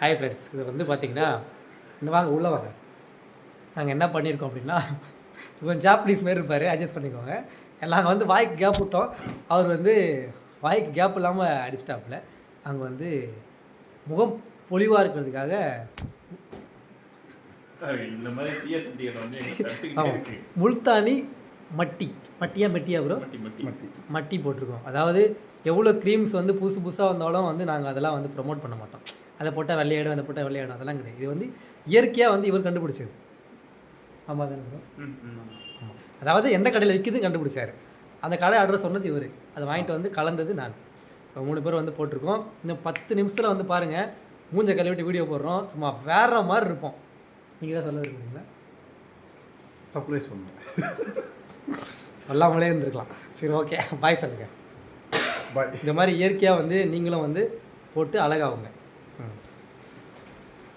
Hi friends, இது வந்து பார்த்தீங்கன்னா இன்னும் வாங்க உள்ளே வாங்க. நாங்கள் என்ன பண்ணியிருக்கோம் அப்படின்னா, கொஞ்சம் ஜாப்பனீஸ் மாரி இருப்பார், அட்ஜஸ்ட் பண்ணிக்கோங்க. நாங்கள் வந்து வாய்க்கு கேப் விட்டோம், அவர் வந்து வாய்க்கு கேப் இல்லாமல் அடிச்சிட்டாப்புல. அங்கே வந்து முகம் பொலிவாக இருக்கிறதுக்காக இந்த மாதிரி முல்தானி மட்டியா ப்ரோ மட்டி போட்டிருக்கோம். அதாவது எவ்வளோ க்ரீம்ஸ் வந்து புதுசு புதுசாக வந்தாலும் வந்து நாங்கள் அதெல்லாம் வந்து ப்ரொமோட் பண்ண மாட்டோம். அதை போட்டால் வெள்ளையாடும், அதை போட்டால் வெள்ளையாடும், அதெல்லாம் கிடையாது. இது வந்து இயற்கையாக வந்து இவர் கண்டுபிடிச்சது. ஆமாம் தானே ப்ரோ? ஆமாம். அதாவது எந்த கடையில் விற்கிதுன்னு கண்டுபிடிச்சாரு. அந்த கடை அட்ரஸ் சொன்னது இவர், அதை வாங்கிட்டு வந்து கலந்தது நான். ஸோ 3 பேர் வந்து போட்டிருக்கோம். இன்னும் 10 நிமிஷத்தில் வந்து பாருங்கள், மூஞ்சை கழுவிட்டு வீடியோ போடுறோம். சும்மா வேறு மாதிரி இருப்போம். நீங்கள் தான் சொல்ல விரும்புறீங்களா? சர்ப்ரைஸ் பண்ணுங்க. சொல்லாமலே இருந்திருக்கலாம். சரி, ஓகே, பாய் சொல்லுங்கள். பாய். இந்த மாதிரி இயற்கையாக வந்து நீங்களும் வந்து போட்டு அழகாகுங்க.